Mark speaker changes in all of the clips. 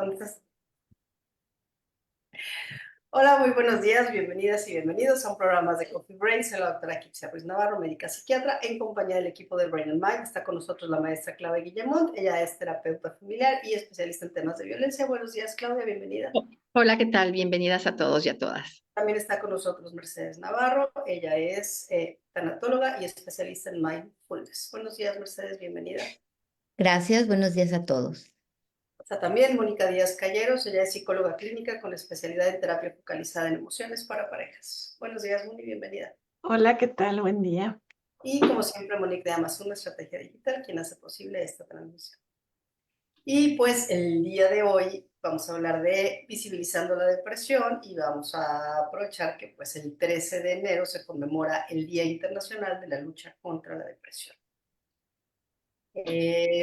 Speaker 1: Entonces, hola, muy buenos días, bienvenidas y bienvenidos a un programa de Coffee Brain. Soy la doctora Kitsia Ruiz Navarro, médica psiquiatra, en compañía del equipo de Brain and Mind. Está con nosotros la maestra Claudia Guillemont. Ella es terapeuta familiar y especialista en temas de violencia. Buenos días, Claudia, bienvenida.
Speaker 2: Hola, ¿qué tal? Bienvenidas a todos y a todas.
Speaker 1: También está con nosotros Mercedes Navarro. Ella es tanatóloga y especialista en mindfulness. Buenos días, Mercedes, bienvenida.
Speaker 3: Gracias, buenos días a todos.
Speaker 1: Está también Mónica Díaz Calleros. Ella es psicóloga clínica con especialidad en terapia focalizada en emociones para parejas. Buenos días, Mónica, bienvenida.
Speaker 4: Hola, ¿qué tal? Buen día.
Speaker 1: Y como siempre, Monique de Amazon, Estrategia Digital, quien hace posible esta transmisión. Y pues el día de hoy vamos a hablar de visibilizando la depresión y vamos a aprovechar que pues el 13 de enero se conmemora el Día Internacional de la Lucha contra la Depresión.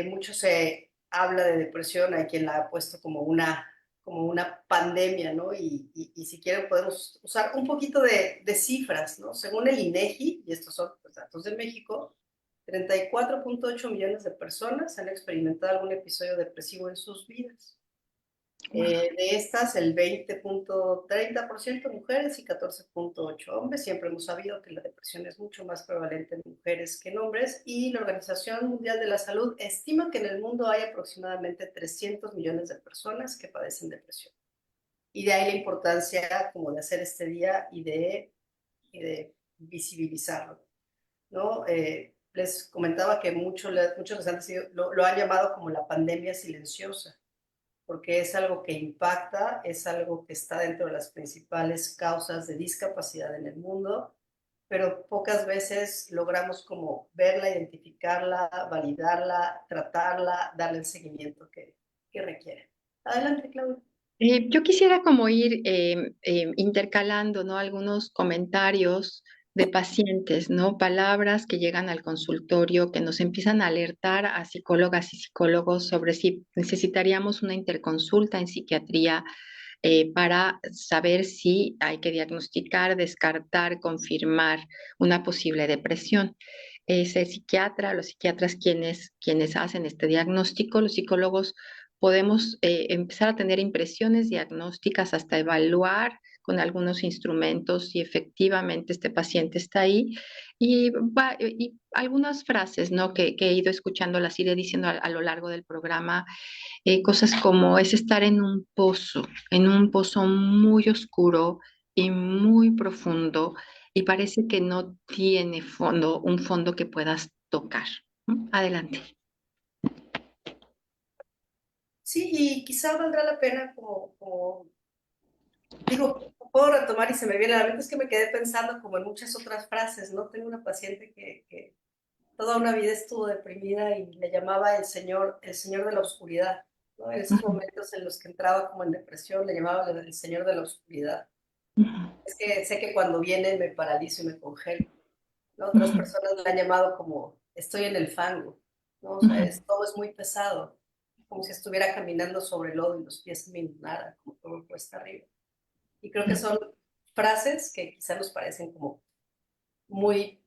Speaker 1: Mucho se habla de depresión, hay quien la ha puesto como una pandemia, ¿no? Y si quieren podemos usar un poquito de cifras, ¿no? Según el INEGI, y estos son pues, datos de México, 34.8 millones de personas han experimentado algún episodio depresivo en sus vidas. De estas, el 20.30% mujeres y 14.8% hombres. Siempre hemos sabido que la depresión es mucho más prevalente en mujeres que en hombres y la Organización Mundial de la Salud estima que en el mundo hay aproximadamente 300 millones de personas que padecen depresión. Y de ahí la importancia como de hacer este día y de visibilizarlo, ¿no? Les comentaba que muchos les han decidido, lo han llamado como la pandemia silenciosa porque es algo que impacta, es algo que está dentro de las principales causas de discapacidad en el mundo, pero pocas veces logramos como verla, identificarla, validarla, tratarla, darle el seguimiento que requiere. Adelante, Claudia.
Speaker 2: Yo quisiera como ir intercalando, ¿no? Algunos comentarios de pacientes, ¿no? Palabras que llegan al consultorio que nos empiezan a alertar a psicólogas y psicólogos sobre si necesitaríamos una interconsulta en psiquiatría para saber si hay que diagnosticar, descartar, confirmar una posible depresión. Es el psiquiatra, los psiquiatras quienes hacen este diagnóstico, los psicólogos podemos empezar a tener impresiones diagnósticas hasta evaluar con algunos instrumentos si efectivamente este paciente está ahí y algunas frases, ¿no? que he ido escuchando, las iré diciendo a lo largo del programa, cosas como es estar en un pozo muy oscuro y muy profundo y parece que no tiene fondo, un fondo que puedas tocar. ¿No? Adelante.
Speaker 1: Sí, y quizá valdrá la pena digo, puedo retomar y se me viene a la mente, es que me quedé pensando como en muchas otras frases, ¿no? Tengo una paciente que toda una vida estuvo deprimida y le llamaba el señor de la oscuridad, ¿no? En esos
Speaker 2: Ujú,
Speaker 1: momentos en los que entraba como en depresión, le llamaba el señor de la oscuridad.
Speaker 2: ujú,
Speaker 1: Es que sé que cuando viene me paralizo y me congelo, ¿no? Otras
Speaker 2: ujú,
Speaker 1: personas me han llamado como estoy en el fango, ¿no? O sea,
Speaker 2: ujú.
Speaker 1: todo es muy pesado, como si estuviera caminando sobre el lodo y los pies me inundaran, como todo cuesta arriba. Y creo que son frases que quizá nos parecen como muy,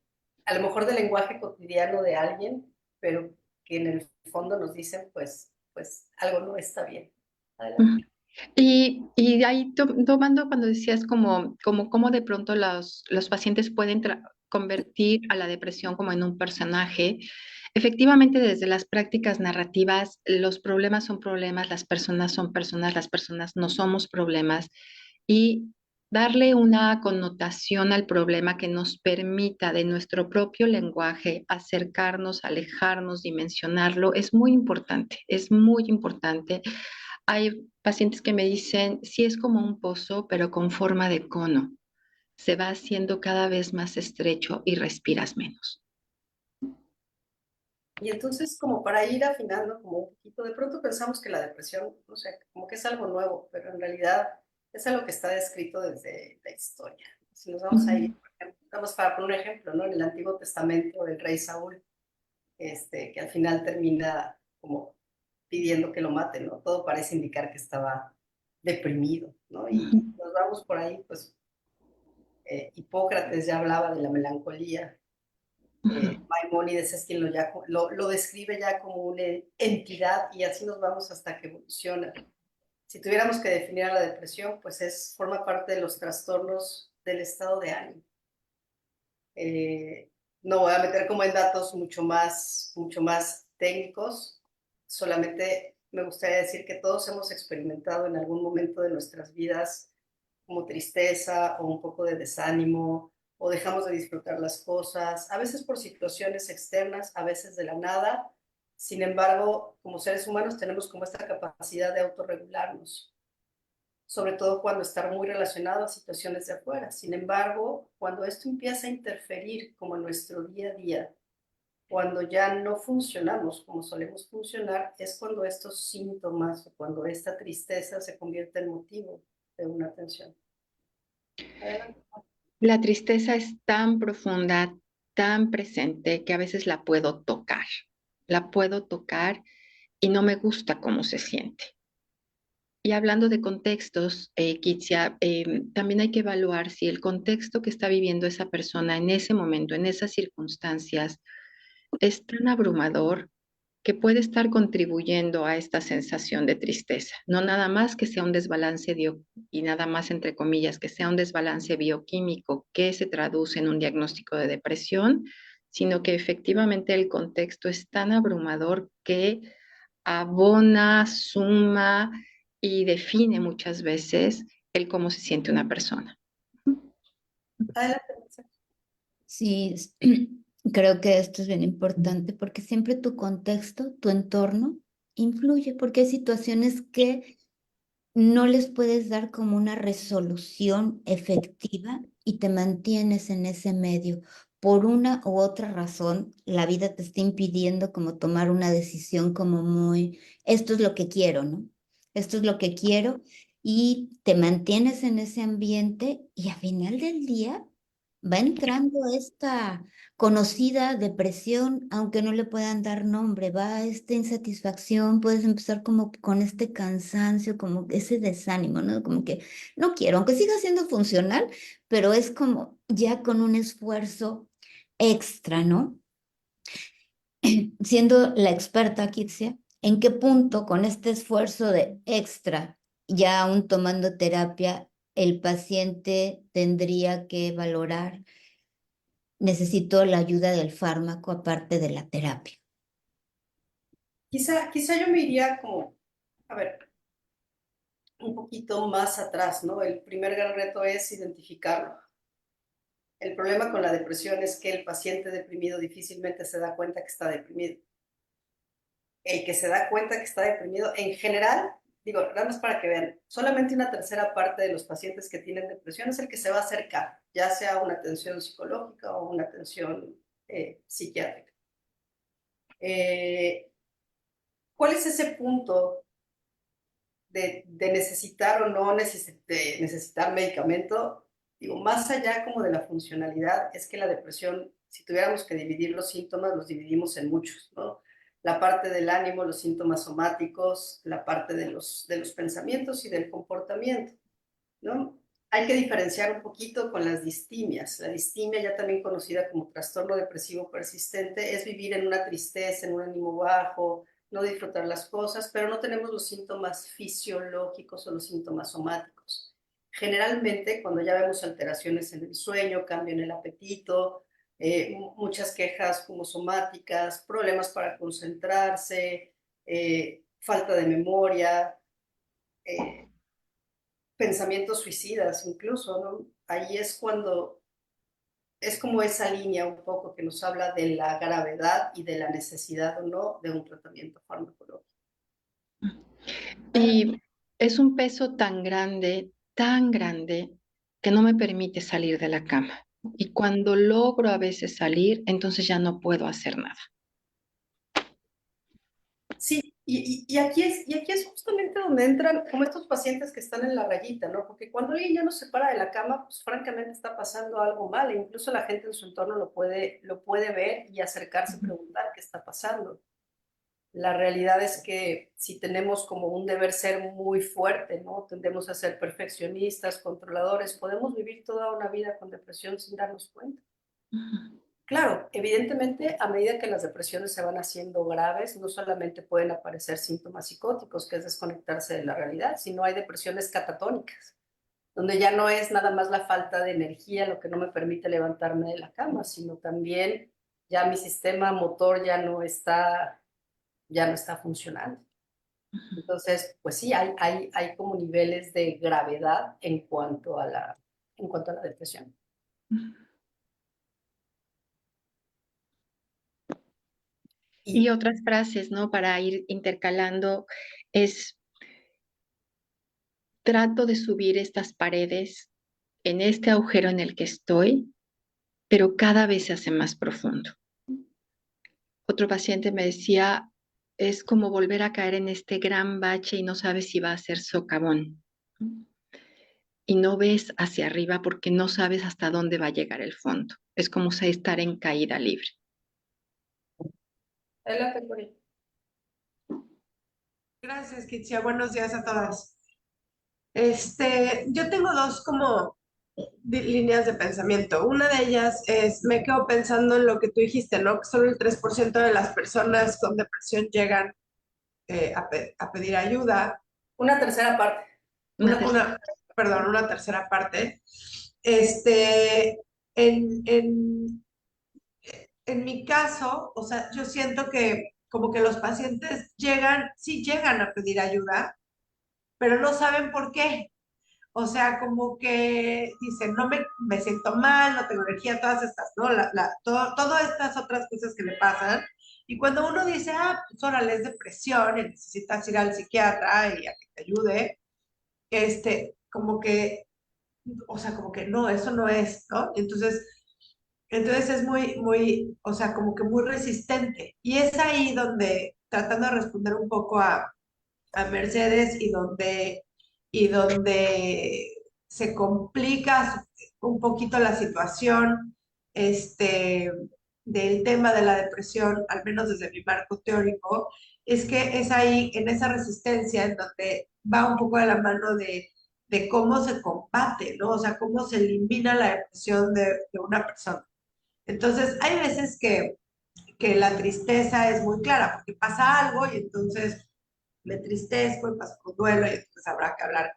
Speaker 1: a lo mejor del lenguaje cotidiano de alguien, pero que en el fondo nos dicen, pues algo no está bien.
Speaker 2: Ujú.
Speaker 1: Adelante.
Speaker 2: Y ahí tomando cuando decías como de pronto los pacientes pueden convertir a la depresión como en un personaje, efectivamente desde las prácticas narrativas los problemas son problemas, las personas no somos problemas y darle una connotación al problema que nos permita de nuestro propio lenguaje acercarnos, alejarnos, dimensionarlo es muy importante. Hay pacientes que me dicen, sí es como un pozo, pero con forma de cono. Se va haciendo cada vez más estrecho y respiras menos.
Speaker 1: Y entonces, como para ir afinando como un poquito, de pronto pensamos que la depresión, no sé, como que es algo nuevo, pero en realidad es algo que está descrito desde la historia. Si nos vamos a ir,
Speaker 2: Ujú,
Speaker 1: por ejemplo, vamos para poner un ejemplo, ¿no? En el Antiguo Testamento, el rey Saúl, que al final termina como pidiendo que lo maten, ¿no? Todo parece indicar que estaba deprimido, ¿no?
Speaker 2: ujú,
Speaker 1: Y nos vamos por ahí, pues Hipócrates ya hablaba de la melancolía,
Speaker 2: ujú.
Speaker 1: Maimónides es quien lo describe ya como una entidad y así nos vamos hasta que evoluciona. Si tuviéramos que definir a la depresión, pues forma parte de los trastornos del estado de ánimo. No voy a meter como en datos mucho más técnicos, solamente me gustaría decir que todos hemos experimentado en algún momento de nuestras vidas como tristeza o un poco de desánimo, o dejamos de disfrutar las cosas, a veces por situaciones externas, a veces de la nada. Sin embargo, como seres humanos tenemos como esta capacidad de autorregularnos, sobre todo cuando está muy relacionado a situaciones de afuera. Sin embargo, cuando esto empieza a interferir como en nuestro día a día, cuando ya no funcionamos como solemos funcionar, es cuando estos síntomas o cuando esta tristeza se convierte en motivo de una tensión. Adelante.
Speaker 2: La tristeza es tan profunda, tan presente, que a veces la puedo tocar. La puedo tocar y no me gusta cómo se siente. Y hablando de contextos, Kitsia, también hay que evaluar si el contexto que está viviendo esa persona en ese momento, en esas circunstancias, es tan abrumador que puede estar contribuyendo a esta sensación de tristeza. No nada más que sea un desbalance y nada más entre comillas, que sea un desbalance bioquímico que se traduce en un diagnóstico de depresión, sino que efectivamente el contexto es tan abrumador que abona, suma y define muchas veces el cómo se siente una persona.
Speaker 1: Adelante.
Speaker 3: Sí, creo que esto es bien importante porque siempre tu contexto, tu entorno influye, porque hay situaciones que no les puedes dar como una resolución efectiva y te mantienes en ese medio. Por una u otra razón, la vida te está impidiendo como tomar una decisión como muy, esto es lo que quiero, ¿no? Esto es lo que quiero y te mantienes en ese ambiente y al final del día va entrando esta conocida depresión, aunque no le puedan dar nombre, va esta insatisfacción, puedes empezar como con este cansancio, como ese desánimo, ¿no? Como que no quiero, aunque siga siendo funcional, pero es como ya con un esfuerzo extra, ¿no? Siendo la experta, Kitsia, ¿en qué punto con este esfuerzo de extra, ya aún tomando terapia, el paciente tendría que valorar? Necesito la ayuda del fármaco aparte de la terapia.
Speaker 1: Quizá yo me iría como, a ver, un poquito más atrás, ¿no? El primer gran reto es identificarlo. El problema con la depresión es que el paciente deprimido difícilmente se da cuenta que está deprimido. El que se da cuenta que está deprimido, en general, digo, nada más para que vean, solamente una tercera parte de los pacientes que tienen depresión es el que se va a acercar, ya sea una atención psicológica o una atención psiquiátrica. ¿Cuál es ese punto de necesitar o no necesitar medicamento? Digo, más allá como de la funcionalidad, es que la depresión, si tuviéramos que dividir los síntomas, los dividimos en muchos, ¿no? La parte del ánimo, los síntomas somáticos, la parte de los pensamientos y del comportamiento, ¿no? Hay que diferenciar un poquito con las distimias. La distimia, ya también conocida como trastorno depresivo persistente, es vivir en una tristeza, en un ánimo bajo, no disfrutar las cosas, pero no tenemos los síntomas fisiológicos o los síntomas somáticos. Generalmente, cuando ya vemos alteraciones en el sueño, cambio en el apetito, muchas quejas como somáticas, problemas para concentrarse, falta de memoria, pensamientos suicidas incluso, ¿no? Ahí es cuando es como esa línea un poco que nos habla de la gravedad y de la necesidad o no de un tratamiento farmacológico.
Speaker 2: Y es un peso tan grande, que no me permite salir de la cama. Y cuando logro a veces salir, entonces ya no puedo hacer nada.
Speaker 1: Sí, y aquí es justamente donde entran como estos pacientes que están en la rayita, ¿no? Porque cuando alguien ya no se para de la cama, pues francamente está pasando algo mal, e incluso la gente en su entorno lo puede ver y acercarse y preguntar qué está pasando. La realidad es que si tenemos como un deber ser muy fuerte, ¿no? Tendemos a ser perfeccionistas, controladores, podemos vivir toda una vida con depresión sin darnos cuenta. Claro, evidentemente, a medida que las depresiones se van haciendo graves, no solamente pueden aparecer síntomas psicóticos, que es desconectarse de la realidad, sino hay depresiones catatónicas, donde ya no es nada más la falta de energía lo que no me permite levantarme de la cama, sino también ya mi sistema motor ya no está funcionando. Entonces, pues sí, hay como niveles de gravedad en cuanto a la depresión.
Speaker 2: Y otras frases, ¿no? Para ir intercalando es, trato de subir estas paredes en este agujero en el que estoy, pero cada vez se hace más profundo. Otro paciente me decía, es como volver a caer en este gran bache y no sabes si va a ser socavón. Y no ves hacia arriba porque no sabes hasta dónde va a llegar el fondo. Es como si estar en caída libre.
Speaker 1: Adelante, Cori.
Speaker 4: Gracias, Kitsia. Buenos días a todas. Yo tengo dos como líneas de pensamiento. Una de ellas es, me quedo pensando en lo que tú dijiste, ¿no? Que solo el 3% de las personas con depresión llegan a pedir ayuda.
Speaker 1: Una tercera parte.
Speaker 4: Perdón, una tercera parte. Este, en, en, en mi caso, o sea, yo siento que como que los pacientes sí llegan a pedir ayuda, pero no saben por qué. O sea, como que dicen, me siento mal, no tengo energía, todas estas, ¿no? Todas estas otras cosas que le pasan. Y cuando uno dice, pues órale, es depresión y necesitas ir al psiquiatra y a que te ayude, como que, o sea, como que no, eso no es, ¿no? Entonces es o sea, como que muy resistente. Y es ahí donde, tratando de responder un poco a Mercedes y donde se complica un poquito la situación del tema de la depresión, al menos desde mi marco teórico, es que es ahí, en esa resistencia, en donde va un poco de la mano de cómo se combate, ¿no? O sea, cómo se elimina la depresión de una persona. Entonces, hay veces que la tristeza es muy clara, porque pasa algo y entonces me entristezco y paso por duelo y entonces habrá que hablar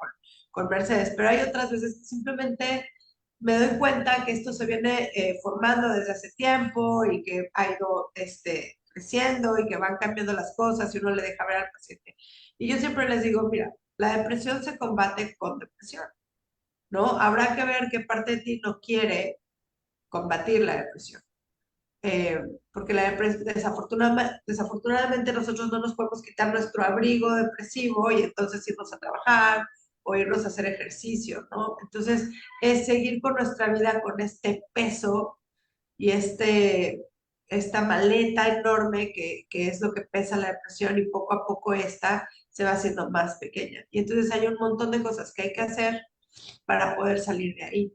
Speaker 4: con Mercedes. Pero hay otras veces que simplemente me doy cuenta que esto se viene formando desde hace tiempo y que ha ido creciendo y que van cambiando las cosas y uno le deja ver al paciente. Y yo siempre les digo, mira, la depresión se combate con depresión, ¿no? Habrá que ver qué parte de ti no quiere combatir la depresión. Porque desafortunadamente nosotros no nos podemos quitar nuestro abrigo depresivo y entonces irnos a trabajar o irnos a hacer ejercicio, ¿no? Entonces es seguir con nuestra vida con este peso y esta maleta enorme que es lo que pesa la depresión y poco a poco esta se va haciendo más pequeña. Y entonces hay un montón de cosas que hay que hacer para poder salir de ahí.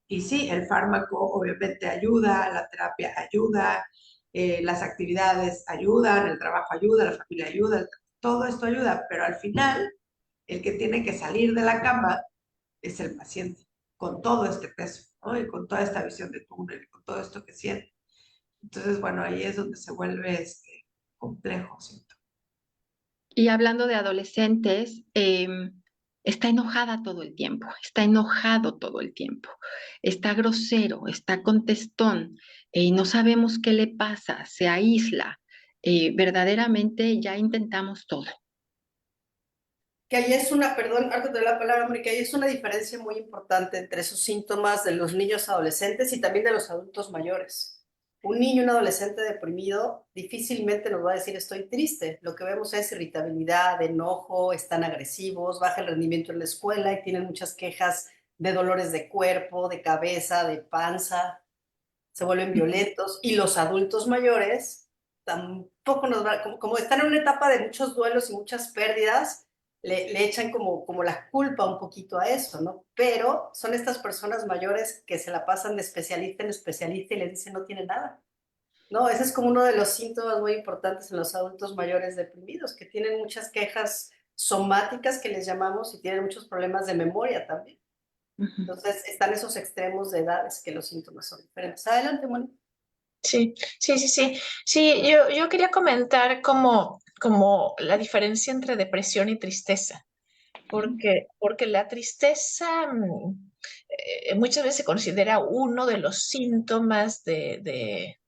Speaker 4: Y sí, el fármaco obviamente ayuda, la terapia ayuda, las actividades ayudan, el trabajo ayuda, la familia ayuda, todo esto ayuda, pero al final el que tiene que salir de la cama es el paciente, con todo este peso, ¿no? Y con toda esta visión de túnel, y con todo esto que siente. Entonces, bueno, ahí es donde se vuelve complejo, siento.
Speaker 2: Y hablando de adolescentes, está enojada todo el tiempo, está enojado todo el tiempo, está grosero, está contestón, no sabemos qué le pasa, se aísla. Verdaderamente ya intentamos todo.
Speaker 1: Que ahí es perdón, ahora que te doy la palabra, hombre, que ahí es una diferencia muy importante entre esos síntomas de los niños adolescentes y también de los adultos mayores. Un niño y un adolescente deprimido difícilmente nos va a decir estoy triste. Lo que vemos es irritabilidad, enojo, están agresivos, baja el rendimiento en la escuela y tienen muchas quejas de dolores de cuerpo, de cabeza, de panza, se vuelven violentos. Y los adultos mayores tampoco como están en una etapa de muchos duelos y muchas pérdidas, le echan como la culpa un poquito a eso, ¿no? Pero son estas personas mayores que se la pasan de especialista en especialista y les dicen no tiene nada. No, ese es como uno de los síntomas muy importantes en los adultos mayores deprimidos, que tienen muchas quejas somáticas que les llamamos y tienen muchos problemas de memoria también.
Speaker 2: Ujú.
Speaker 1: Entonces, están esos extremos de edades que los síntomas son diferentes. Adelante, Mónica.
Speaker 5: Sí, sí, sí, sí. Sí, yo quería comentar como la diferencia entre depresión y tristeza, porque la tristeza muchas veces se considera uno de los síntomas de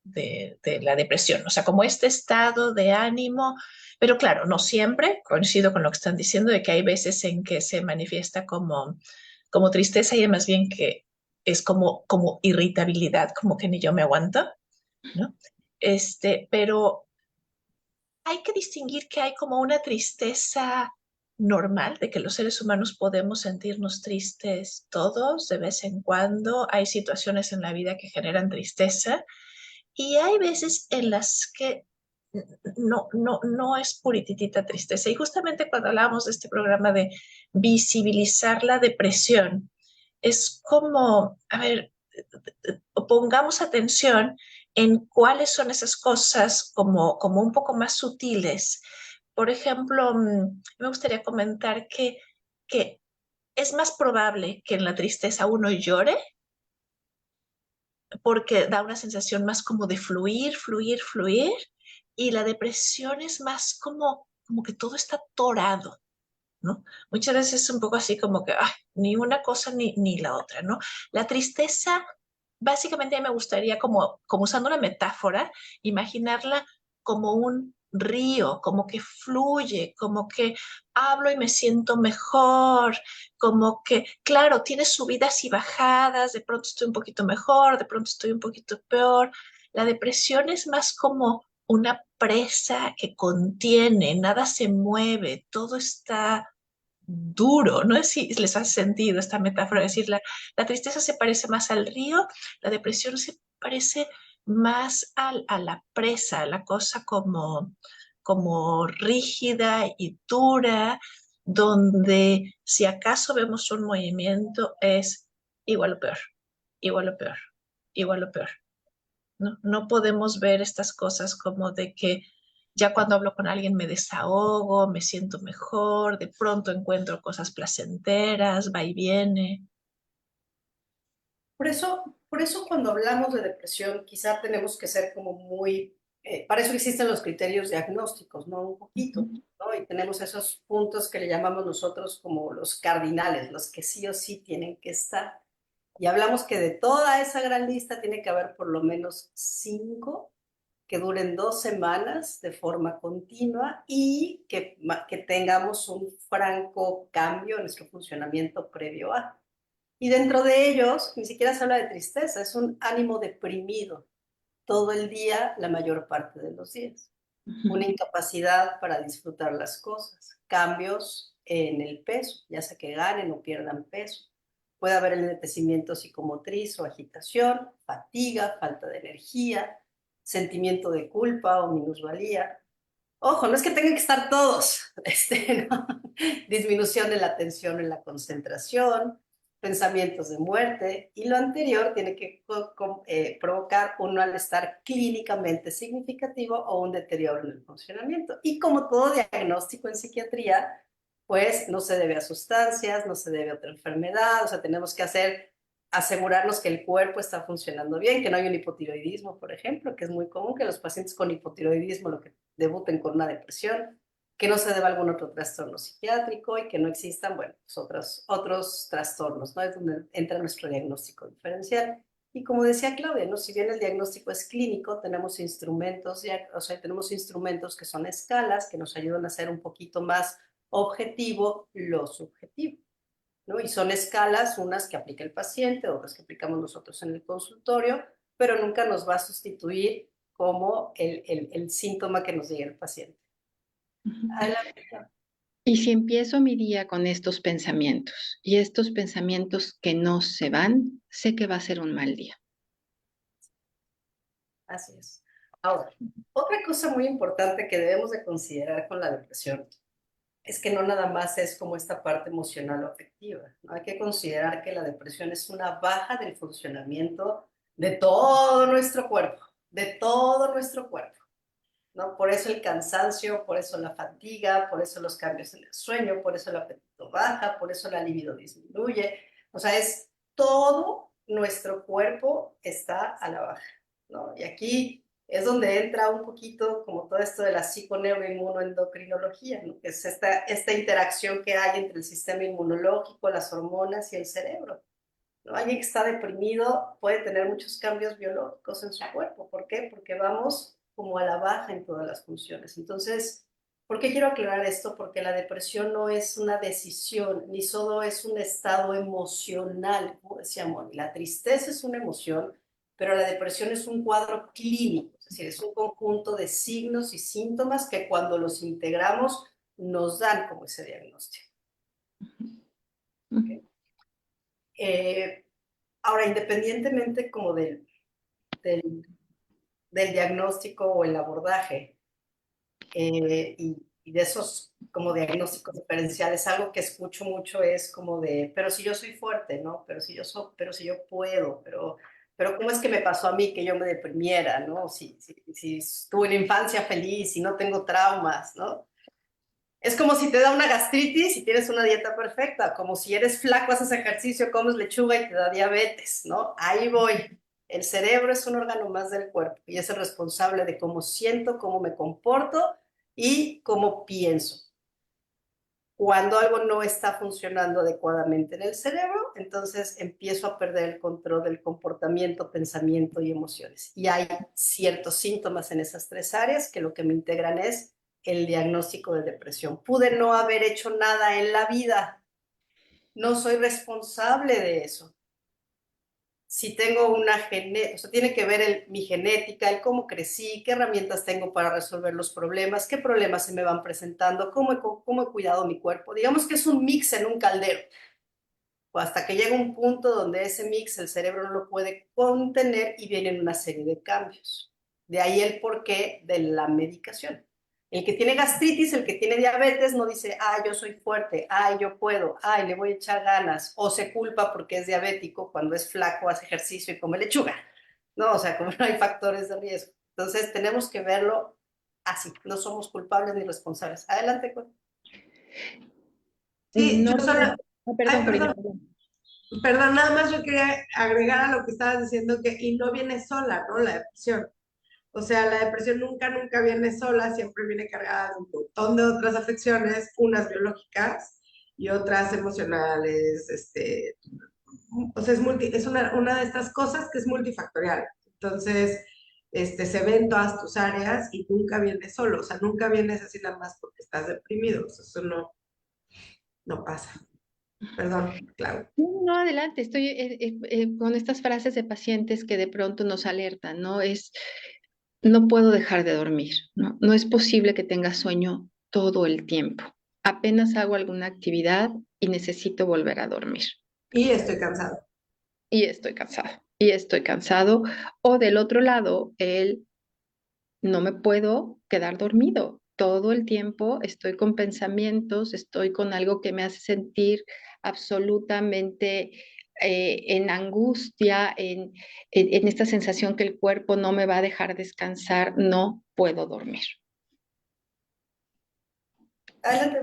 Speaker 5: la depresión, o sea, como este estado de ánimo, pero claro, no siempre, coincido con lo que están diciendo, de que hay veces en que se manifiesta como tristeza y hay más bien que es como irritabilidad, como que ni yo me aguanto, ¿no? Pero hay que distinguir que hay como una tristeza normal, de que los seres humanos podemos sentirnos tristes todos de vez en cuando. Hay situaciones en la vida que generan tristeza y hay veces en las que no es purititita tristeza. Y justamente cuando hablamos de este programa de visibilizar la depresión, es como, a ver, pongamos atención en cuáles son esas cosas como un poco más sutiles. Por ejemplo, me gustaría comentar que es más probable que en la tristeza uno llore porque da una sensación más como de fluir, fluir, fluir, y la depresión es más como que todo está atorado, ¿no? Muchas veces es un poco así como que ni una cosa ni la otra, ¿no? La tristeza, básicamente a mí me gustaría como usando una metáfora, imaginarla como un río, como que fluye, como que hablo y me siento mejor, como que, claro, tiene subidas y bajadas, de pronto estoy un poquito mejor, de pronto estoy un poquito peor. La depresión es más como una presa que contiene, nada se mueve, todo está duro. No sé si les hace sentido esta metáfora, es decir, la tristeza se parece más al río, la depresión se parece más a la presa, a la cosa como rígida y dura, donde si acaso vemos un movimiento es igual o peor, igual o peor, igual o peor. No podemos ver estas cosas como de que ya cuando hablo con alguien me desahogo, me siento mejor, de pronto encuentro cosas placenteras, va y viene.
Speaker 1: Por eso cuando hablamos de depresión, quizá tenemos que ser como muy, para eso existen los criterios diagnósticos, ¿no? Un poquito,
Speaker 2: Ujú.
Speaker 1: ¿no? Y tenemos esos puntos que le llamamos nosotros como los cardinales, los que sí o sí tienen que estar. Y hablamos que de toda esa gran lista tiene que haber por lo menos 5 que duren 2 semanas de forma continua y que tengamos un franco cambio en nuestro funcionamiento previo a. Y dentro de ellos, ni siquiera se habla de tristeza, es un ánimo deprimido todo el día, la mayor parte de los días. Una
Speaker 2: Ujú.
Speaker 1: incapacidad para disfrutar las cosas, cambios en el peso, ya sea que ganen o pierdan peso. Puede haber enlentecimiento psicomotriz o agitación, fatiga, falta de energía, sentimiento de culpa o minusvalía. Ojo, no es que tengan que estar todos, ¿no? Disminución de la atención en la concentración, pensamientos de muerte, y lo anterior tiene que provocar un malestar clínicamente significativo o un deterioro en el funcionamiento. Y como todo diagnóstico en psiquiatría, pues no se debe a sustancias, no se debe a otra enfermedad, o sea, tenemos que asegurarnos que el cuerpo está funcionando bien, que no hay un hipotiroidismo, por ejemplo, que es muy común que los pacientes con hipotiroidismo lo que debuten con una depresión, que no se deba a algún otro trastorno psiquiátrico y que no existan, bueno, pues otros trastornos, ¿no? Es donde entra nuestro diagnóstico diferencial. Y como decía Claudia, ¿no? Si bien el diagnóstico es clínico, tenemos instrumentos, o sea, tenemos instrumentos que son escalas que nos ayudan a hacer un poquito más objetivo lo subjetivo, ¿no? Y son escalas, unas que aplica el paciente, otras que aplicamos nosotros en el consultorio, pero nunca nos va a sustituir como el síntoma que nos diga el paciente.
Speaker 2: Ujú.
Speaker 1: Adelante.
Speaker 2: Y si empiezo mi día con estos pensamientos y estos pensamientos que no se van, sé que va a ser un mal día.
Speaker 1: Así es. Ahora, otra cosa muy importante que debemos de considerar con la depresión es que no nada más es como esta parte emocional o afectiva, ¿no? Hay que considerar que la depresión es una baja del funcionamiento de todo nuestro cuerpo, de todo nuestro cuerpo, ¿no? Por eso el cansancio, por eso la fatiga, por eso los cambios en el sueño, por eso el apetito baja, por eso la libido disminuye. O sea, es todo nuestro cuerpo está a la baja, ¿no? Y aquí es donde entra un poquito como todo esto de la psiconeuroinmunoendocrinología, ¿no? Que es esta interacción que hay entre el sistema inmunológico, las hormonas y el cerebro, ¿no? Alguien que está deprimido puede tener muchos cambios biológicos en su cuerpo. ¿Por qué? Porque vamos como a la baja en todas las funciones. Entonces, ¿por qué quiero aclarar esto? Porque la depresión no es una decisión, ni solo es un estado emocional, como decía Moni. La tristeza es una emoción, pero la depresión es un cuadro clínico, es decir, es un conjunto de signos y síntomas que cuando los integramos nos dan como ese diagnóstico. ¿Okay? Ahora, independientemente como del, del diagnóstico o el abordaje, y de esos como diagnósticos diferenciales, algo que escucho mucho es como de, pero si yo soy fuerte, ¿no? Pero si yo puedo, pero ¿cómo es que me pasó a mí que yo me deprimiera, ¿no? Si tuve una infancia feliz y no tengo traumas, ¿no? Es como si te da una gastritis y tienes una dieta perfecta, como si eres flaco, haces ejercicio, comes lechuga y te da diabetes, ¿no? Ahí voy. El cerebro es un órgano más del cuerpo y es el responsable de cómo siento, cómo me comporto y cómo pienso. Cuando algo no está funcionando adecuadamente en el cerebro, entonces empiezo a perder el control del comportamiento, pensamiento y emociones. Y hay ciertos síntomas en esas tres áreas que lo que me integran es el diagnóstico de depresión. Pude no haber hecho nada en la vida, no soy responsable de eso. Si tengo una genética, o sea, tiene que ver mi genética, el cómo crecí, qué herramientas tengo para resolver los problemas, qué problemas se me van presentando, cómo he cuidado mi cuerpo. Digamos que es un mix en un caldero, o hasta que llega un punto donde ese mix el cerebro no lo puede contener y vienen una serie de cambios. De ahí el porqué de la medicación. El que tiene gastritis, el que tiene diabetes, no dice, ay, yo soy fuerte, ay, yo puedo, ay, le voy a echar ganas, o se culpa porque es diabético cuando es flaco, hace ejercicio y come lechuga. No, o sea, como no hay factores de riesgo. Entonces, tenemos que verlo así, no somos culpables ni responsables. Adelante, Cor.
Speaker 4: Sí,
Speaker 2: No,
Speaker 4: yo solo, ay,
Speaker 2: perdón, Corina,
Speaker 4: perdón,
Speaker 2: perdón.
Speaker 4: perdón, nada más yo quería agregar a lo que estabas diciendo que, y no viene sola, ¿no? La depresión. O sea, la depresión nunca, nunca viene sola, siempre viene cargada de un montón de otras afecciones, unas biológicas y otras emocionales, o sea, es una de estas cosas que es multifactorial. Entonces, se ve en todas tus áreas y nunca viene solo, o sea, nunca vienes así nada más porque estás deprimido, o sea, eso no pasa. Perdón, Clau.
Speaker 2: No, adelante, estoy con estas frases de pacientes que de pronto nos alertan, ¿no? No puedo dejar de dormir, ¿no? No es posible que tenga sueño todo el tiempo. Apenas hago alguna actividad y necesito volver a dormir.
Speaker 4: Y estoy cansado.
Speaker 2: Y estoy cansado, y estoy cansado. O del otro lado, no me puedo quedar dormido. Todo el tiempo estoy con pensamientos, estoy con algo que me hace sentir absolutamente en angustia, en esta sensación que el cuerpo no me va a dejar descansar, no puedo dormir.
Speaker 1: Adelante.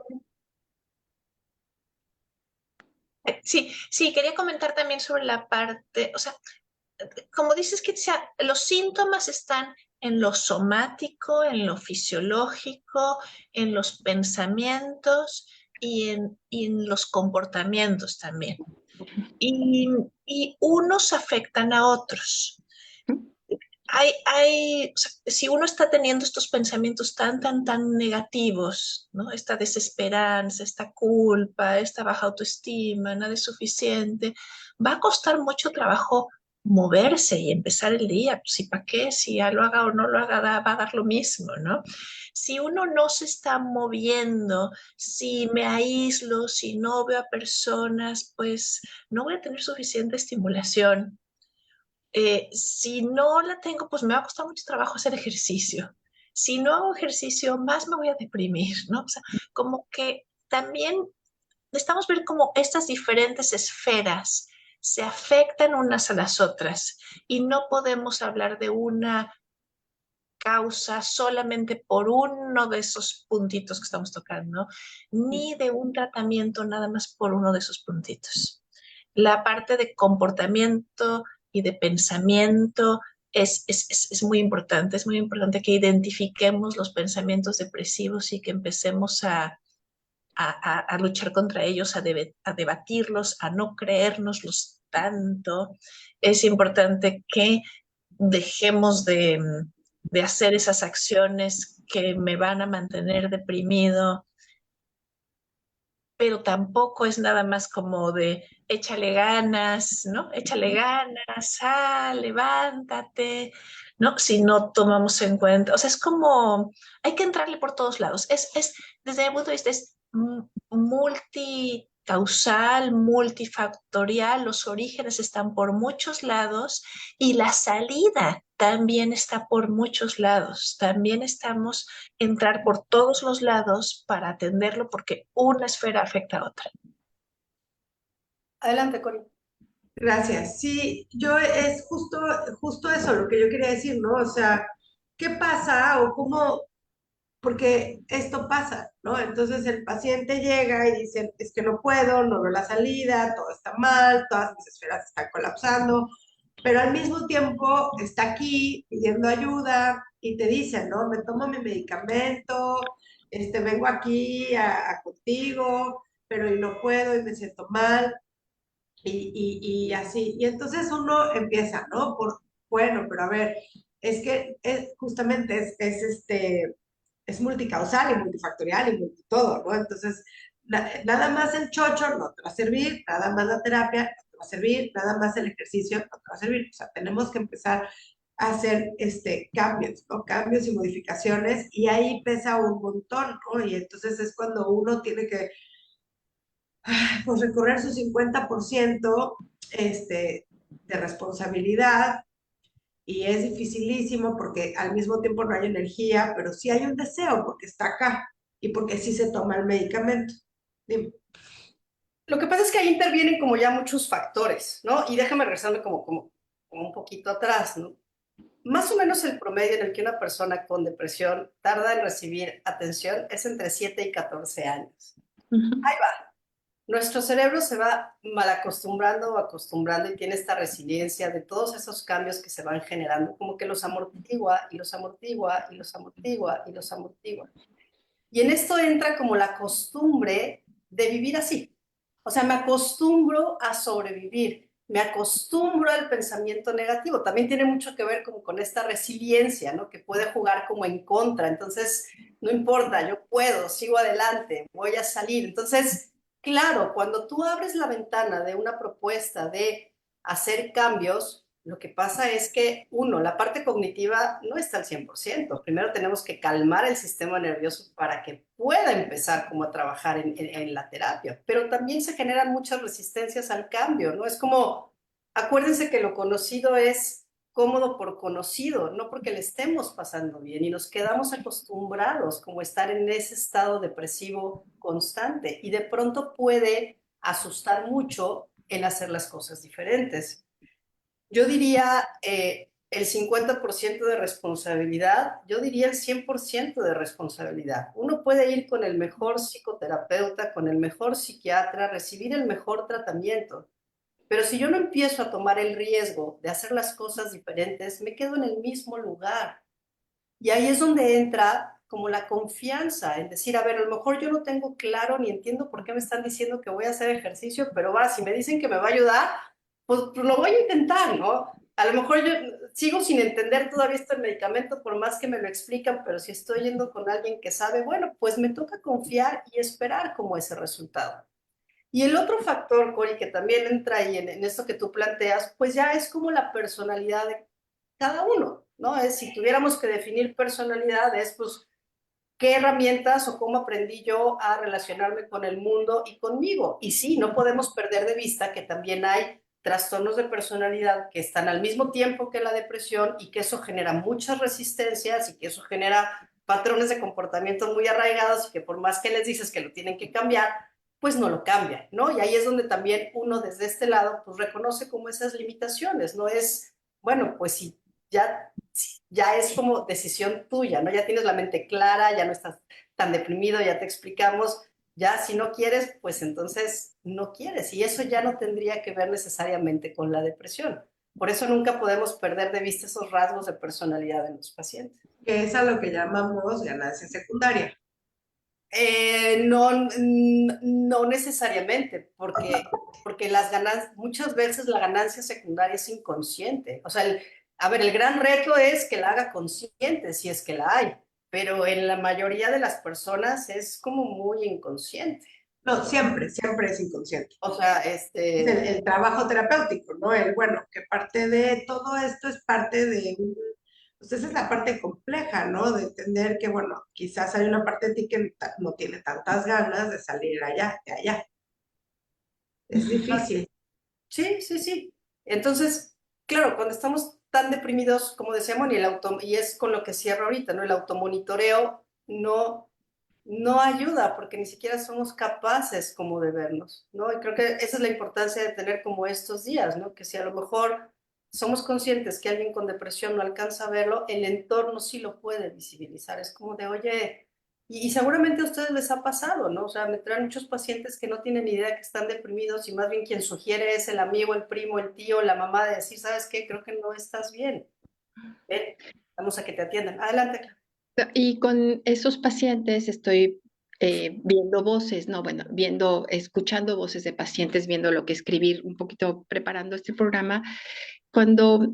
Speaker 5: Sí, sí, quería comentar también sobre la parte, o sea, como dices que los síntomas están en lo somático, en lo fisiológico, en los pensamientos y en los comportamientos también. Y, y unos afectan a otros. O sea, si uno está teniendo estos pensamientos tan negativos, ¿no? Esta desesperanza, esta culpa, esta baja autoestima, nada es suficiente, va a costar mucho trabajo moverse y empezar el día. Pues, ¿y para qué? Si ya lo haga o no lo haga, va a dar lo mismo, ¿no? Si uno no se está moviendo, si me aíslo, si no veo a personas, pues no voy a tener suficiente estimulación. Si no la tengo, pues me va a costar mucho trabajo hacer ejercicio. Si no hago ejercicio, más me voy a deprimir, ¿no? O sea, como que también necesitamos ver cómo estas diferentes esferas se afectan unas a las otras y no podemos hablar de una causa solamente por uno de esos puntitos que estamos tocando, ni de un tratamiento nada más por uno de esos puntitos. la parte de comportamiento y de pensamiento es muy importante que identifiquemos los pensamientos depresivos y que empecemos a luchar contra ellos, a debatirlos, a no creérnoslos tanto. Es importante que dejemos de hacer esas acciones que me van a mantener deprimido, pero tampoco es nada más como de échale ganas, ¿no? Échale ganas, levántate, ¿no? Si no tomamos en cuenta, o sea, es como, hay que entrarle por todos lados. Desde mi punto de vista, es multicausal, multifactorial, los orígenes están por muchos lados y la salida también está por muchos lados. También estamos entrar por todos los lados para atenderlo porque una esfera afecta a otra.
Speaker 1: Adelante, Cori.
Speaker 4: Gracias. Sí, yo es justo eso lo que yo quería decir, ¿no? O sea, ¿qué pasa o cómo? Porque esto pasa, ¿no? Entonces el paciente llega y dice, es que no puedo, no veo la salida, todo está mal, todas mis esferas están colapsando, pero al mismo tiempo está aquí pidiendo ayuda y te dice, ¿no? Me tomo mi medicamento, vengo aquí contigo, pero y no puedo y me siento mal y así. Y entonces uno empieza, ¿no? Bueno, pero a ver, es que justamente es multicausal y multifactorial y multitodo, ¿no? Entonces, nada más el chocho no te va a servir, nada más la terapia no te va a servir, nada más el ejercicio no te va a servir. O sea, tenemos que empezar a hacer cambios, ¿no? Cambios y modificaciones y ahí pesa un montón, ¿no? Y entonces es cuando uno tiene que pues recorrer su 50% de responsabilidad y es dificilísimo porque al mismo tiempo no hay energía, pero sí hay un deseo porque está acá y porque sí se toma el medicamento. Dime.
Speaker 1: Lo que pasa es que ahí intervienen como ya muchos factores, ¿no? Y déjame regresarme como un poquito atrás, ¿no? Más o menos el promedio en el que una persona con depresión tarda en recibir atención es entre 7 y 14 años. Ahí va. Nuestro cerebro se va mal acostumbrando o acostumbrando y tiene esta resiliencia de todos esos cambios que se van generando, como que los amortigua y los amortigua y los amortigua y los amortigua. Y en esto entra como la costumbre de vivir así. O sea, me acostumbro a sobrevivir, me acostumbro al pensamiento negativo. También tiene mucho que ver como con esta resiliencia, ¿no? Que puede jugar como en contra. Entonces, no importa, yo puedo, sigo adelante, voy a salir. Entonces, claro, cuando tú abres la ventana de una propuesta de hacer cambios, lo que pasa es que, uno, la parte cognitiva no está al 100%. Primero tenemos que calmar el sistema nervioso para que pueda empezar como a trabajar en la terapia. Pero también se generan muchas resistencias al cambio, ¿no? Es como, acuérdense que lo conocido es cómodo por conocido, no porque le estemos pasando bien y nos quedamos acostumbrados como estar en ese estado depresivo constante y de pronto puede asustar mucho el hacer las cosas diferentes. Yo diría el 50% de responsabilidad, yo diría el 100% de responsabilidad. Uno puede ir con el mejor psicoterapeuta, con el mejor psiquiatra, recibir el mejor tratamiento, pero si yo no empiezo a tomar el riesgo de hacer las cosas diferentes, me quedo en el mismo lugar. Y ahí es donde entra como la confianza en decir, a ver, a lo mejor yo no tengo claro ni entiendo por qué me están diciendo que voy a hacer ejercicio, pero va, si me dicen que me va a ayudar, pues lo voy a intentar, ¿no? A lo mejor yo sigo sin entender todavía este medicamento por más que me lo explican, pero si estoy yendo con alguien que sabe, bueno, pues me toca confiar y esperar como ese resultado. Y el otro factor, Cori, que también entra ahí en esto que tú planteas, pues ya es como la personalidad de cada uno, ¿no? Es si tuviéramos que definir personalidades, pues qué herramientas o cómo aprendí yo a relacionarme con el mundo y conmigo. Y sí, no podemos perder de vista que también hay trastornos de personalidad que están al mismo tiempo que la depresión y que eso genera muchas resistencias y que eso genera patrones de comportamiento muy arraigados y que por más que les dices que lo tienen que cambiar, pues no lo cambian, ¿no? Y ahí es donde también uno desde este lado pues reconoce como esas limitaciones, no es, bueno, pues si ya es como decisión tuya, ¿no? Ya tienes la mente clara, ya no estás tan deprimido, ya te explicamos, Ya si no quieres, pues entonces no quieres. Y eso ya no tendría que ver necesariamente con la depresión. Por eso nunca podemos perder de vista esos rasgos de personalidad en los pacientes.
Speaker 4: Que es a lo que llamamos ganancia secundaria.
Speaker 1: No, no necesariamente, porque muchas veces la ganancia secundaria es inconsciente. O sea, a ver, el gran reto es que la haga consciente, si es que la hay, pero en la mayoría de las personas es como muy inconsciente.
Speaker 4: No, siempre, siempre es inconsciente.
Speaker 1: O sea,
Speaker 4: Es el trabajo terapéutico, ¿no? Bueno, que parte de todo esto es parte de pues esa es la parte compleja, ¿no? De entender que, bueno, quizás hay una parte de ti que no tiene tantas ganas de salir allá, de allá. Es difícil.
Speaker 1: sí, sí, sí. Entonces, claro, cuando estamos tan deprimidos, como decíamos, y es con lo que cierro ahorita, ¿no? El automonitoreo no ayuda porque ni siquiera somos capaces como de vernos, ¿no? Y creo que esa es la importancia de tener como estos días, ¿no? Que si a lo mejor somos conscientes que alguien con depresión no alcanza a verlo, el entorno sí lo puede visibilizar. Es como de, oye, y seguramente a ustedes les ha pasado, ¿no? O sea, me traen muchos pacientes que no tienen idea que están deprimidos y más bien quien sugiere es el amigo, el primo, el tío, la mamá de decir, ¿sabes qué? Creo que no estás bien. Ven, vamos a que te atiendan. Adelante, Clara.
Speaker 2: Y con esos pacientes estoy viendo voces, no, bueno, escuchando voces de pacientes, viendo lo que escribir, un poquito preparando este programa, cuando,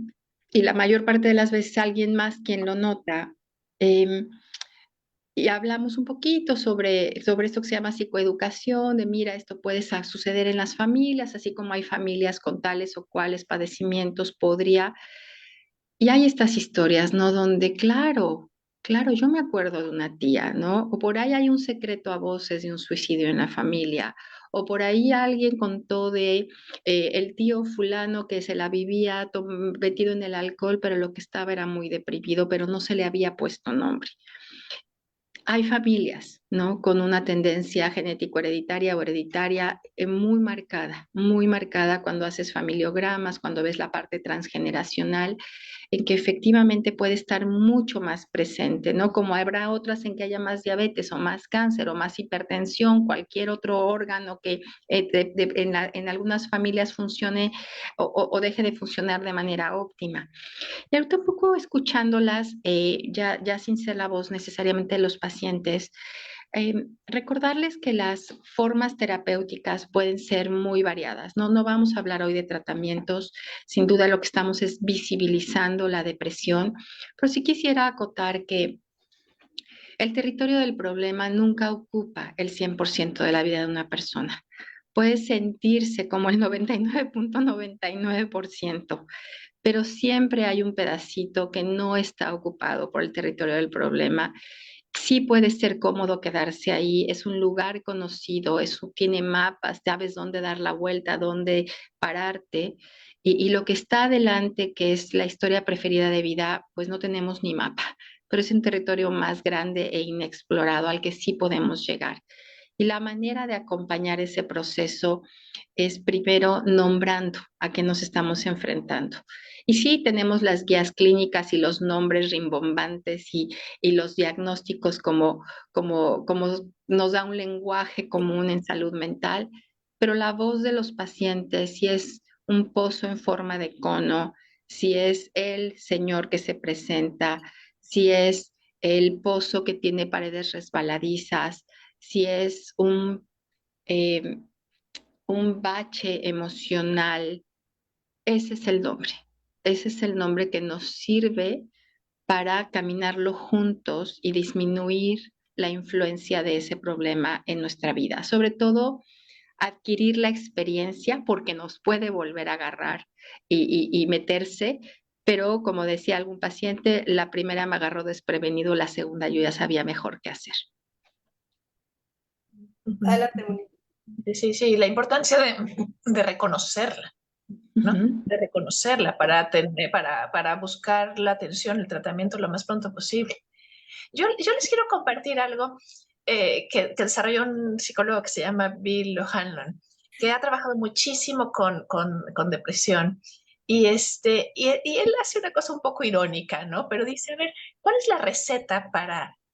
Speaker 2: y la mayor parte de las veces alguien más quien lo nota, y hablamos un poquito sobre esto que se llama psicoeducación, de mira, esto puede suceder en las familias, así como hay familias con tales o cuales padecimientos podría. Y hay estas historias, ¿no? Donde, claro, yo me acuerdo de una tía, ¿no? O por ahí hay un secreto a voces de un suicidio en la familia, o por ahí alguien contó de el tío fulano que se la vivía metido en el alcohol, pero lo que estaba era muy deprimido, pero no se le había puesto nombre. Hay familias, ¿no? Con una tendencia genético-hereditaria o hereditaria muy marcada cuando haces familiogramas, cuando ves la parte transgeneracional, en que efectivamente puede estar mucho más presente, ¿no? Como habrá otras en que haya más diabetes o más cáncer o más hipertensión, cualquier otro órgano que en algunas familias funcione o deje de funcionar de manera óptima. Y ahorita un poco escuchándolas, ya sin ser la voz necesariamente de los pacientes, recordarles que las formas terapéuticas pueden ser muy variadas, ¿no? No vamos a hablar hoy de tratamientos, sin duda lo que estamos es visibilizando la depresión, pero sí quisiera acotar que el territorio del problema nunca ocupa el 100% de la vida de una persona. Puede sentirse como el 99.99%, pero siempre hay un pedacito que no está ocupado por el territorio del problema. Sí puede ser cómodo quedarse ahí, es un lugar conocido, tiene mapas, sabes dónde dar la vuelta, dónde pararte. Y lo que está adelante, que es la historia preferida de vida, pues no tenemos ni mapa, pero es un territorio más grande e inexplorado al que sí podemos llegar. Y la manera de acompañar ese proceso es primero nombrando a qué nos estamos enfrentando. Y sí, tenemos las guías clínicas y los nombres rimbombantes y los diagnósticos como nos da un lenguaje común en salud mental, pero la voz de los pacientes, si es un pozo en forma de cono, si es el señor que se presenta, si es el pozo que tiene paredes resbaladizas, si es eh, un bache emocional, ese es el nombre. Ese es el nombre que nos sirve para caminarlo juntos y disminuir la influencia de ese problema en nuestra vida. Sobre todo, adquirir la experiencia porque nos puede volver a agarrar y meterse, pero como decía algún paciente, la primera me agarró desprevenido, la segunda yo ya sabía mejor qué hacer.
Speaker 1: Adelante, Moni.
Speaker 5: Sí, sí, sí, la importancia de reconocerla, ¿no?
Speaker 2: Ujú.
Speaker 5: De reconocerla para buscar la atención, el tratamiento lo más pronto posible. Yo les quiero compartir algo que desarrolló un psicólogo que se llama Bill O'Hanlon, que ha trabajado muchísimo con depresión. Y él hace una cosa un poco irónica, ¿no? Pero dice, a ver, ¿cuál es la receta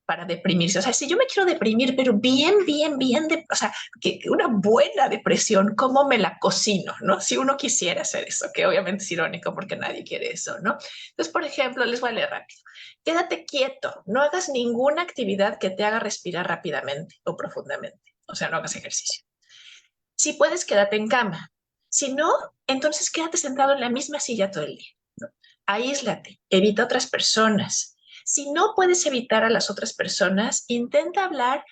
Speaker 5: para deprimirse. O sea, si yo me quiero deprimir, pero o sea, que una buena depresión, ¿cómo me la cocino, no? Si uno quisiera hacer eso, que obviamente es irónico porque nadie quiere eso, ¿no? Entonces, por ejemplo, les voy a leer rápido. Quédate quieto, no hagas ninguna actividad que te haga respirar rápidamente o profundamente. O sea, no hagas ejercicio. Si puedes, quédate en cama. Si no, entonces quédate sentado en la misma silla todo el día, ¿no? Aíslate, evita otras personas. Si no puedes evitar a las otras personas, intenta hablar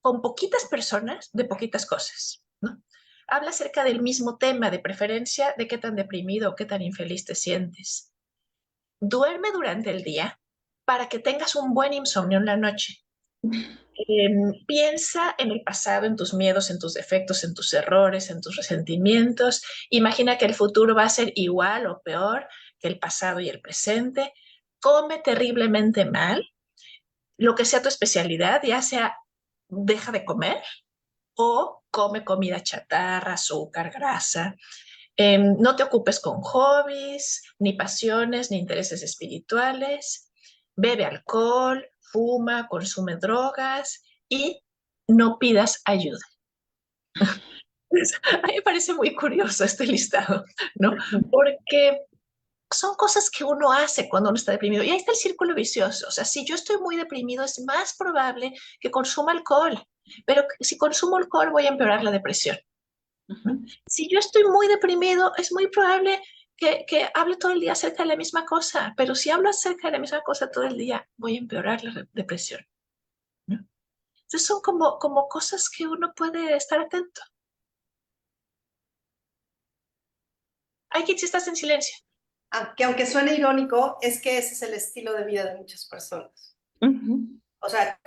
Speaker 5: con poquitas personas de poquitas cosas, ¿no? Habla acerca del mismo tema, de preferencia de qué tan deprimido o qué tan infeliz te sientes. Duerme durante el día para que tengas un buen insomnio en la noche. Piensa en el pasado, en tus miedos, en tus defectos, en tus errores, en tus resentimientos. Imagina que el futuro va a ser igual o peor que el pasado y el presente. Come terriblemente mal, lo que sea tu especialidad, ya sea deja de comer o come comida chatarra, azúcar, grasa. No te ocupes con hobbies, ni pasiones, ni intereses espirituales. Bebe alcohol, fuma, consume drogas y no pidas ayuda. A mí me parece muy curioso este listado, ¿no? Porque son cosas que uno hace cuando uno está deprimido. Y ahí está el círculo vicioso. O sea, si yo estoy muy deprimido, es más probable que consuma alcohol. Pero si consumo alcohol, voy a empeorar la depresión. Si yo estoy muy deprimido, es muy probable que hable todo el día acerca de la misma cosa, pero si hablo acerca de la misma cosa todo el día, voy a empeorar la depresión, ¿no? Entonces son como cosas que uno puede estar atento. Ay, Kitsi, estás en silencio.
Speaker 1: Aunque suene irónico, es que ese es el estilo de vida de muchas personas. O sea,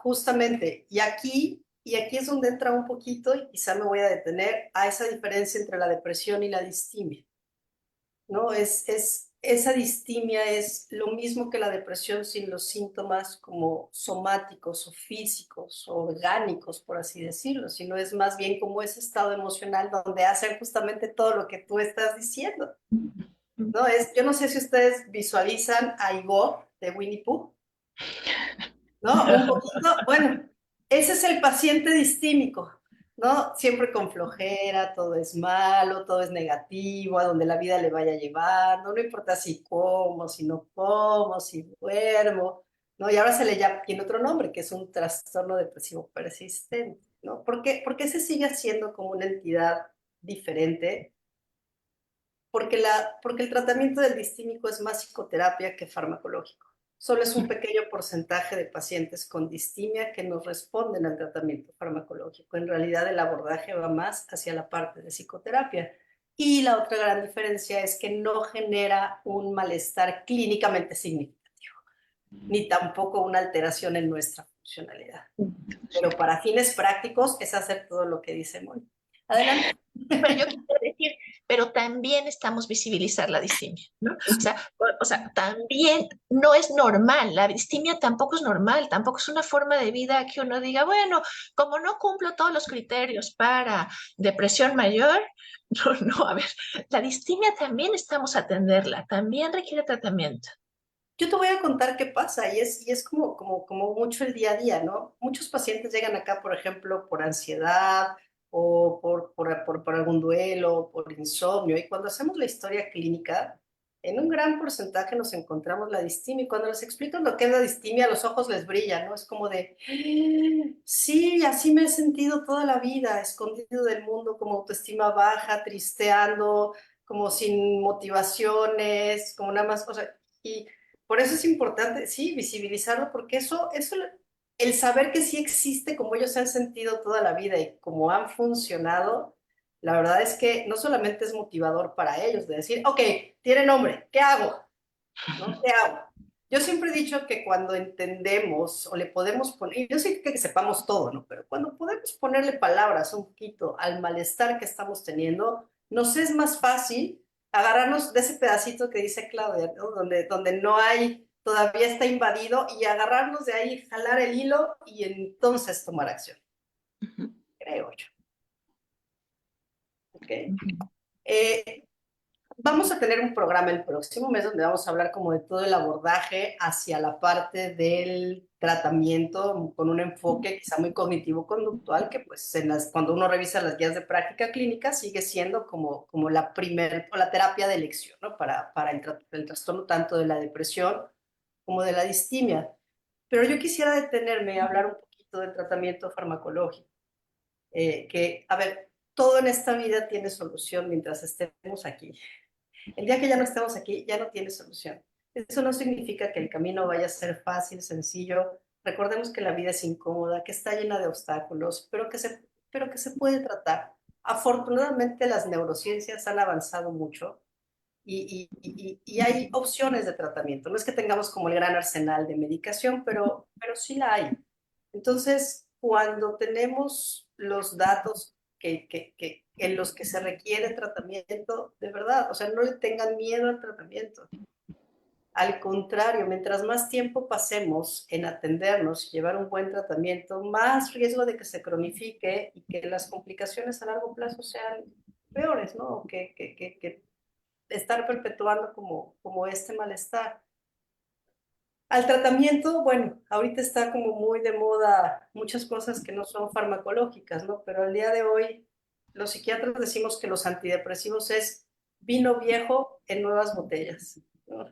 Speaker 1: justamente, y aquí es donde entra un poquito, y quizá me voy a detener, a esa diferencia entre la depresión y la distimia, ¿no? Esa distimia es lo mismo que la depresión sin los síntomas como somáticos o físicos o orgánicos, por así decirlo, sino es más bien como ese estado emocional donde hacen justamente todo lo que tú estás diciendo, ¿no? Yo no sé si ustedes visualizan a Igor de Winnie Pooh, ¿no? Un poquito, bueno, ese es el paciente distímico, ¿no? Siempre con flojera, todo es malo, todo es negativo, a donde la vida le vaya llevando, no importa si como, si no como, si duermo, ¿no? Y ahora se le llama, tiene otro nombre, que es un trastorno depresivo persistente, ¿no? ¿Por qué se sigue haciendo como una entidad diferente? Porque el tratamiento del distímico es más psicoterapia que farmacológico. Solo es un pequeño porcentaje de pacientes con distimia que nos responden al tratamiento farmacológico. En realidad el abordaje va más hacia la parte de psicoterapia. Y la otra gran diferencia es que no genera un malestar clínicamente significativo, ni tampoco una alteración en nuestra funcionalidad. Pero para fines prácticos es hacer todo lo que dice Moni. Adelante.
Speaker 5: Pero yo quiero decir, pero también estamos visibilizar la distimia, ¿no? O sea, también no es normal, la distimia tampoco es normal, tampoco es una forma de vida que uno diga, bueno, como no cumplo todos los criterios para depresión mayor, no, a ver, la distimia también estamos a atenderla, también requiere tratamiento.
Speaker 1: Yo te voy a contar qué pasa y es como mucho el día a día, ¿no? Muchos pacientes llegan acá, por ejemplo, por ansiedad o por algún duelo, por insomnio, y cuando hacemos la historia clínica, en un gran porcentaje nos encontramos la distimia, y cuando les explican lo que es la distimia, los ojos les brillan, ¿no? Es como de, sí, así me he sentido toda la vida, escondido del mundo, como autoestima baja, tristeando, como sin motivaciones, como nada más, o sea, y por eso es importante, sí, visibilizarlo, porque eso, el saber que sí existe como ellos se han sentido toda la vida y como han funcionado, la verdad es que no solamente es motivador para ellos de decir, ok, tiene nombre, ¿qué hago? ¿No? ¿Qué hago? Yo siempre he dicho que cuando entendemos o le podemos poner, yo sé que sepamos todo, ¿no? Pero cuando podemos ponerle palabras un poquito al malestar que estamos teniendo, nos es más fácil agarrarnos de ese pedacito que dice Claudia, ¿no? Donde no hay, todavía está invadido y agarrarnos de ahí, jalar el hilo y entonces tomar acción, creo yo. ¿Ok? Eh, vamos a tener un programa el próximo mes donde vamos a hablar como de todo el abordaje hacia la parte del tratamiento con un enfoque quizá muy cognitivo-conductual, que pues cuando uno revisa las guías de práctica clínica sigue siendo como la primer o la terapia de elección, ¿no? Para el trastorno tanto de la depresión como de la distimia. Pero yo quisiera detenerme y hablar un poquito del tratamiento farmacológico, que, a ver, todo en esta vida tiene solución mientras estemos aquí. El día que ya no estemos aquí, ya no tiene solución. Eso no significa que el camino vaya a ser fácil, sencillo. Recordemos que la vida es incómoda, que está llena de obstáculos, pero que se puede tratar. Afortunadamente, las neurociencias han avanzado mucho y hay opciones de tratamiento. No es que tengamos como el gran arsenal de medicación, pero sí la hay. Entonces, cuando tenemos los datos en los que se requiere tratamiento, de verdad, o sea, no le tengan miedo al tratamiento. Al contrario, mientras más tiempo pasemos en atendernos y llevar un buen tratamiento, más riesgo de que se cronifique y que las complicaciones a largo plazo sean peores, ¿no? Que estar perpetuando como este malestar. Al tratamiento, bueno, ahorita está como muy de moda muchas cosas que no son farmacológicas, ¿no? Pero al día de hoy, los psiquiatras decimos que los antidepresivos es vino viejo en nuevas botellas, ¿no?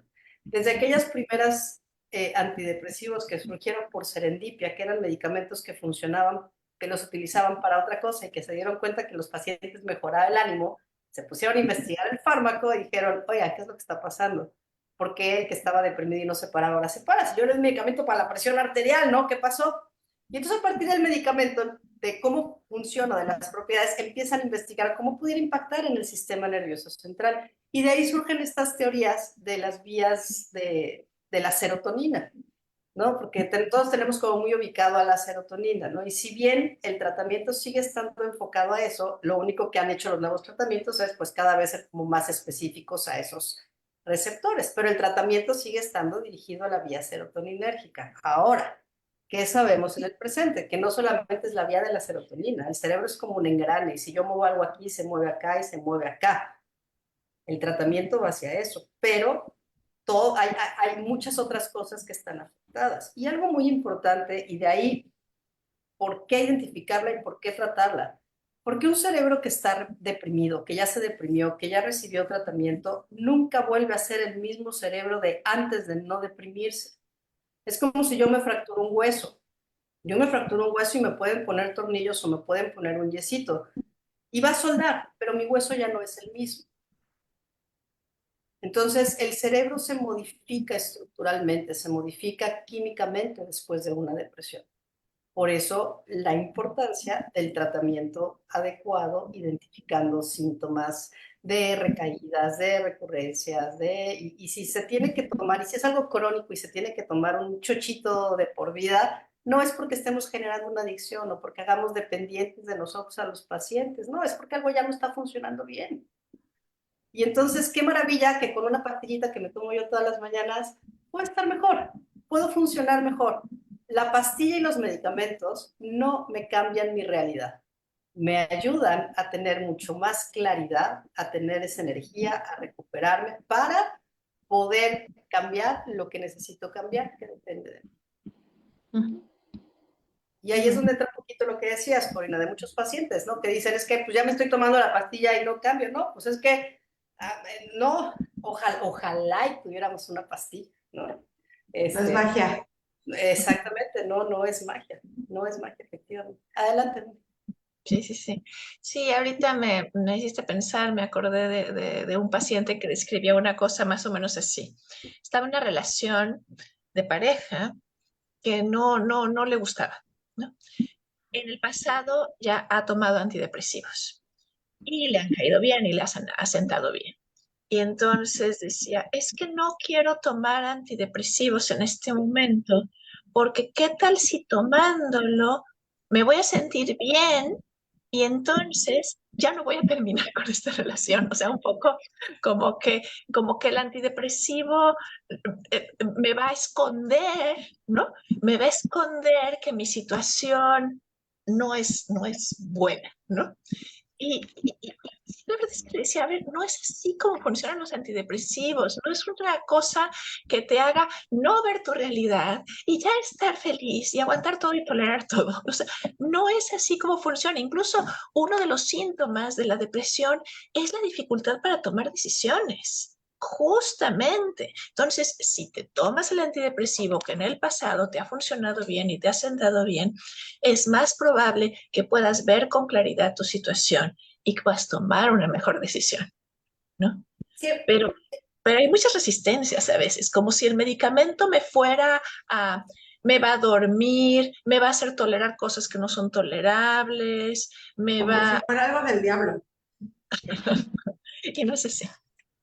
Speaker 1: Desde aquellas primeras antidepresivos que surgieron por serendipia, que eran medicamentos que funcionaban, que los utilizaban para otra cosa y que se dieron cuenta que los pacientes mejoraban el ánimo, se pusieron a investigar el fármaco y dijeron, oiga, ¿qué es lo que está pasando? Porque el que estaba deprimido y no se paraba, ahora se para. Si yo le doy un medicamento para la presión arterial, ¿no? ¿Qué pasó? Y entonces a partir del medicamento, de cómo funciona, de las propiedades, empiezan a investigar cómo pudiera impactar en el sistema nervioso central. Y de ahí surgen estas teorías de las vías de la serotonina, ¿no? Porque todos tenemos como muy ubicado a la serotonina, ¿no? Y si bien el tratamiento sigue estando enfocado a eso, lo único que han hecho los nuevos tratamientos es pues cada vez ser como más específicos a esos receptores, pero el tratamiento sigue estando dirigido a la vía serotoninérgica. Ahora, ¿qué sabemos en el presente? Que no solamente es la vía de la serotonina, el cerebro es como un engrane, y si yo muevo algo aquí, se mueve acá y se mueve acá. El tratamiento va hacia eso, pero hay muchas otras cosas que están afectadas. Y algo muy importante, y de ahí, ¿por qué identificarla y por qué tratarla? Porque un cerebro que está deprimido, que ya se deprimió, que ya recibió tratamiento, nunca vuelve a ser el mismo cerebro de antes de no deprimirse. Es como si yo me fracturo un hueso. Yo me fracturo un hueso y me pueden poner tornillos o me pueden poner un yesito. Y va a soldar, pero mi hueso ya no es el mismo. Entonces, el cerebro se modifica estructuralmente, se modifica químicamente después de una depresión. Por eso, la importancia del tratamiento adecuado, identificando síntomas de recaídas, de recurrencias, y si se tiene que tomar, y si es algo crónico y se tiene que tomar un chochito de por vida, no es porque estemos generando una adicción o porque hagamos dependientes de nosotros a los pacientes, no, es porque algo ya no está funcionando bien. Y entonces, qué maravilla que con una pastillita que me tomo yo todas las mañanas, puedo estar mejor, puedo funcionar mejor. La pastilla y los medicamentos no me cambian mi realidad. Me ayudan a tener mucho más claridad, a tener esa energía, a recuperarme para poder cambiar lo que necesito cambiar, que depende de mí.
Speaker 2: Ujú.
Speaker 1: Y ahí es donde entra un poquito lo que decías, Corina, de muchos pacientes, ¿no? Que dicen, es que pues ya me estoy tomando la pastilla y no cambio, ¿no? Pues es que, no, ojalá y tuviéramos una pastilla, ¿no?
Speaker 4: No es magia.
Speaker 1: Exactamente, no es magia, no es magia, efectivamente. Adelante.
Speaker 5: Sí, sí, sí. Sí, ahorita me hiciste pensar, me acordé de un paciente que describía una cosa más o menos así. Estaba en una relación de pareja que no le gustaba, ¿no? En el pasado ya ha tomado antidepresivos y le han caído bien y le ha sentado bien. Y entonces decía, es que no quiero tomar antidepresivos en este momento, porque ¿qué tal si tomándolo me voy a sentir bien y entonces ya no voy a terminar con esta relación? O sea, un poco como que el antidepresivo me va a esconder, ¿no? Me va a esconder que mi situación no es buena, ¿no? y la verdad es que decía, a ver, no es así como funcionan los antidepresivos, no es una cosa que te haga no ver tu realidad y ya estar feliz y aguantar todo y tolerar todo. O sea, no es así como funciona. Incluso uno de los síntomas de la depresión es la dificultad para tomar decisiones. Justamente. Entonces, si te tomas el antidepresivo que en el pasado te ha funcionado bien y te ha sentado bien, es más probable que puedas ver con claridad tu situación y que puedas tomar una mejor decisión, ¿no?
Speaker 1: Sí,
Speaker 5: Pero, pero hay muchas resistencias a veces, como si el medicamento me fuera a, me va a dormir, me va a hacer tolerar cosas que no son tolerables, me
Speaker 4: Como si
Speaker 5: va,
Speaker 4: fuera algo del diablo.
Speaker 5: y no sé si.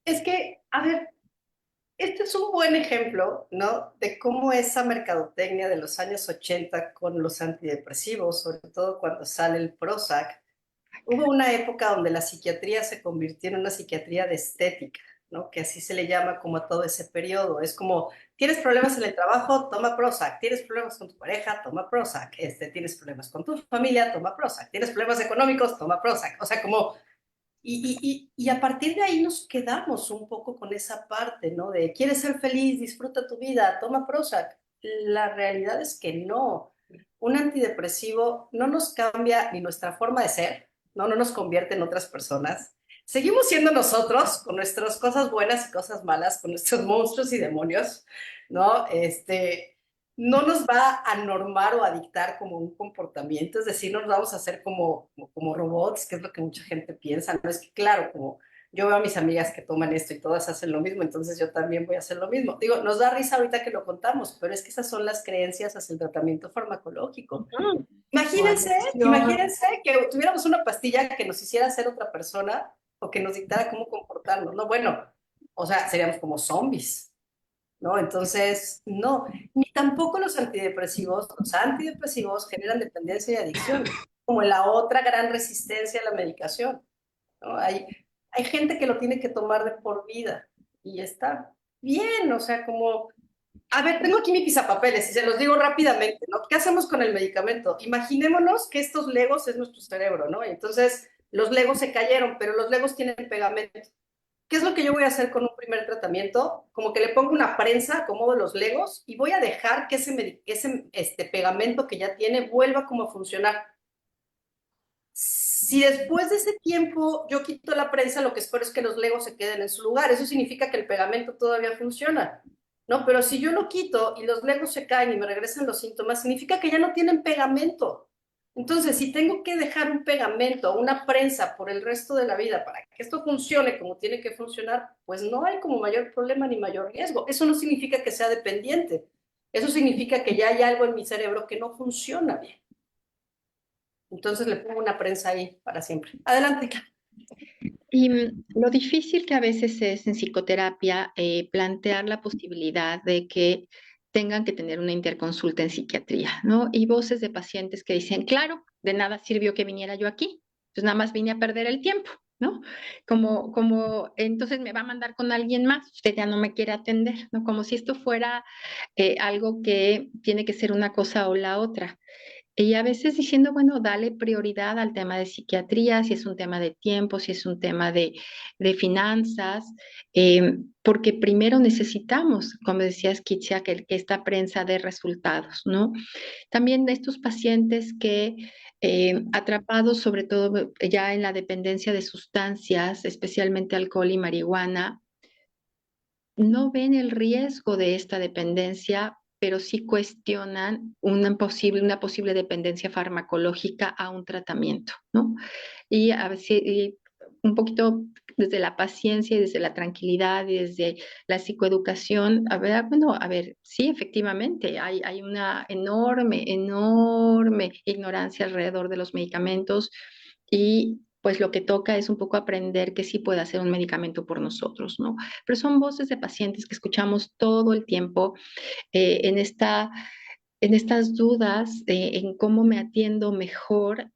Speaker 1: es que, a ver, este es un buen ejemplo, ¿no? De cómo esa mercadotecnia de los años 80 con los antidepresivos, sobre todo cuando sale el Prozac, hubo una época donde la psiquiatría se convirtió en una psiquiatría de estética, ¿no? Que así se le llama como a todo ese periodo. Es como, tienes problemas en el trabajo, toma Prozac. Tienes problemas con tu pareja, toma Prozac. Tienes problemas con tu familia, toma Prozac. Tienes problemas económicos, toma Prozac. O sea, como y a partir de ahí nos quedamos un poco con esa parte, ¿no? De quieres ser feliz, disfruta tu vida, toma Prozac. La realidad es que no. Un antidepresivo no nos cambia ni nuestra forma de ser, ¿no? No nos convierte en otras personas. Seguimos siendo nosotros, con nuestras cosas buenas y cosas malas, con nuestros monstruos y demonios, ¿no? No nos va a normar o a dictar como un comportamiento, es decir, no nos vamos a hacer como robots, que es lo que mucha gente piensa, ¿no? Es que claro, como yo veo a mis amigas que toman esto y todas hacen lo mismo, entonces yo también voy a hacer lo mismo. Digo, nos da risa ahorita que lo contamos, pero es que esas son las creencias hacia el tratamiento farmacológico.
Speaker 5: Mm,
Speaker 4: O
Speaker 1: Imagínense,
Speaker 4: adicción.
Speaker 1: imagínense que tuviéramos una pastilla que nos hiciera ser otra persona o que nos dictara cómo comportarnos, ¿no? Bueno, o sea, seríamos como zombies. ¿No? Entonces, no, ni tampoco los antidepresivos generan dependencia y adicción, como la otra gran resistencia a la medicación, ¿no? Hay gente que lo tiene que tomar de por vida y está bien, o sea, como, a ver, tengo aquí mi pisapapeles y se los digo rápidamente, ¿no? ¿Qué hacemos con el medicamento? Imaginémonos que estos legos es nuestro cerebro, ¿no? Y entonces los legos se cayeron, pero los legos tienen pegamento. ¿Qué es lo que yo voy a hacer con un primer tratamiento? Como que le pongo una prensa, acomodo los legos y voy a dejar que ese pegamento que ya tiene vuelva como a funcionar. Si después de ese tiempo yo quito la prensa, lo que espero es que los legos se queden en su lugar. Eso significa que el pegamento todavía funciona, ¿no? Pero si yo lo quito y los legos se caen y me regresan los síntomas, significa que ya no tienen pegamento. Entonces, si tengo que dejar un pegamento, una prensa por el resto de la vida para que esto funcione como tiene que funcionar, pues no hay como mayor problema ni mayor riesgo. Eso no significa que sea dependiente. Eso significa que ya hay algo en mi cerebro que no funciona bien. Entonces le pongo una prensa ahí para siempre. Adelante.
Speaker 2: Y lo difícil que a veces es en psicoterapia plantear la posibilidad de que tengan que tener una interconsulta en psiquiatría, ¿no? Y voces de pacientes que dicen, claro, de nada sirvió que viniera yo aquí, pues nada más vine a perder el tiempo, ¿no? Entonces me va a mandar con alguien más, usted ya no me quiere atender, ¿no? Como si esto fuera algo que tiene que ser una cosa o la otra. Y a veces diciendo, bueno, dale prioridad al tema de psiquiatría, si es un tema de tiempo, si es un tema de finanzas, porque primero necesitamos, como decías, Kitsia, que esta prensa de resultados, ¿no? También de estos pacientes que atrapados sobre todo ya en la dependencia de sustancias, especialmente alcohol y marihuana, no ven el riesgo de esta dependencia, pero sí cuestionan una posible dependencia farmacológica a un tratamiento, ¿no? Y a veces y un poquito desde la paciencia y desde la tranquilidad y desde la psicoeducación, a ver, bueno, a ver, sí, efectivamente, hay una enorme ignorancia alrededor de los medicamentos y pues lo que toca es un poco aprender que sí puede hacer un medicamento por nosotros, ¿no? Pero son voces de pacientes que escuchamos todo el tiempo en estas dudas en cómo me atiendo mejor,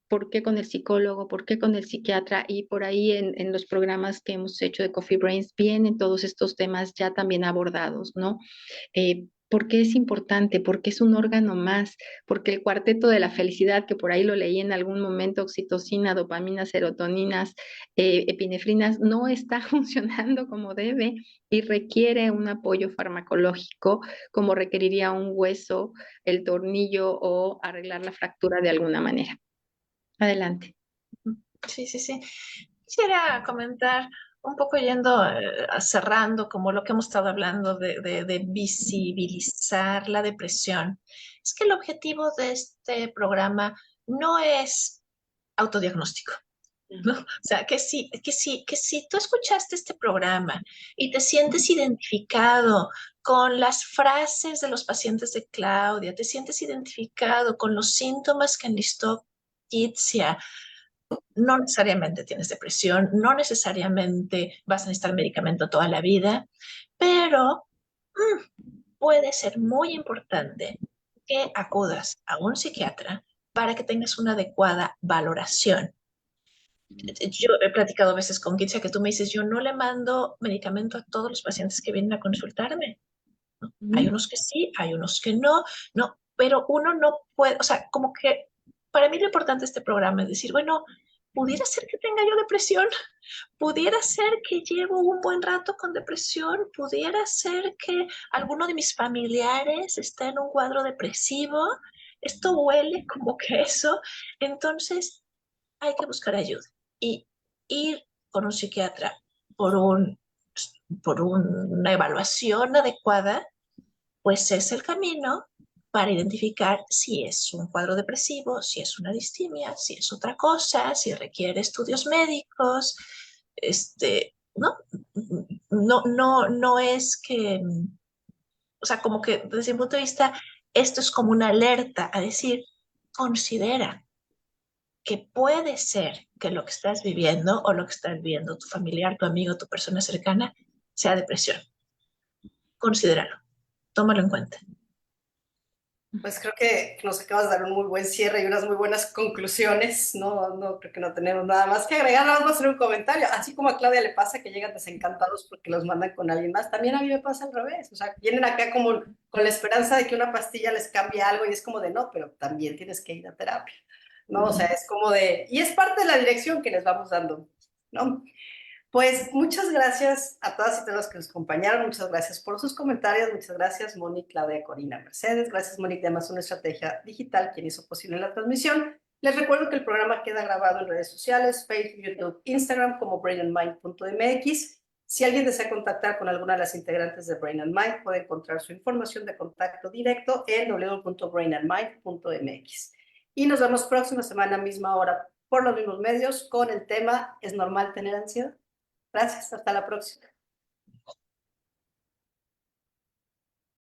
Speaker 2: por qué con el psicólogo, por qué con el psiquiatra, y por ahí en los programas que hemos hecho de Coffee Brains vienen todos estos temas ya también abordados, ¿no? porque es importante, porque es un órgano más, porque el cuarteto de la felicidad, que por ahí lo leí en algún momento, oxitocina, dopamina, serotoninas, epinefrinas, no está funcionando como debe y requiere un apoyo farmacológico, como requeriría un hueso, el tornillo o arreglar la fractura de alguna manera. Adelante.
Speaker 5: Sí, sí, sí. Quisiera comentar un poco yendo, cerrando como lo que hemos estado hablando de visibilizar la depresión. Es que el objetivo de este programa no es autodiagnóstico, ¿no? O sea, que si tú escuchaste este programa y te sientes identificado con las frases de los pacientes de Claudia, te sientes identificado con los síntomas que enlistó Titzia, no necesariamente tienes depresión, no necesariamente vas a necesitar medicamento toda la vida, pero puede ser muy importante que acudas a un psiquiatra para que tengas una adecuada valoración. Yo he platicado a veces con Kitsia que tú me dices, yo no le mando medicamento a todos los pacientes que vienen a consultarme. ¿No? Hay unos que sí, hay unos que no, no, pero uno no puede, o sea, como que para mí lo importante de este programa es decir, bueno, pudiera ser que tenga yo depresión, pudiera ser que llevo un buen rato con depresión, pudiera ser que alguno de mis familiares está en un cuadro depresivo, esto huele como que eso, entonces hay que buscar ayuda y ir con un psiquiatra por, un, por una evaluación adecuada, pues es el camino para identificar si es un cuadro depresivo, si es una distimia, si es otra cosa, si requiere estudios médicos, ¿no? No es que, o sea, como que desde mi punto de vista, esto es como una alerta a decir, considera que puede ser que lo que estás viviendo o lo que estás viendo tu familiar, tu amigo, tu persona cercana, sea depresión. Considéralo, tómalo en cuenta.
Speaker 1: Pues creo que nos acabas de dar un muy buen cierre y unas muy buenas conclusiones. No creo que no tenemos nada más que agregar, nada más hacer un comentario. Así como a Claudia le pasa que llegan desencantados porque los mandan con alguien más, también a mí me pasa al revés. O sea, vienen acá como con la esperanza de que una pastilla les cambie algo y es como de no, pero también tienes que ir a terapia, ¿no? O sea, es como de, y es parte de la dirección que les vamos dando, ¿no? Pues muchas gracias a todas y todos los que nos acompañaron, muchas gracias por sus comentarios, muchas gracias Mónica, Claudia, Corina, Mercedes, gracias Mónica de Amazon Estrategia Digital, quien hizo posible la transmisión. Les recuerdo que el programa queda grabado en redes sociales, Facebook, YouTube, Instagram como brainandmind.mx. Si alguien desea contactar con alguna de las integrantes de Brain and Mind, puede encontrar su información de contacto directo en www.brainandmind.mx. Y nos vemos próxima semana, misma hora, por los mismos medios, con el tema ¿es normal tener ansiedad? Gracias, hasta la próxima.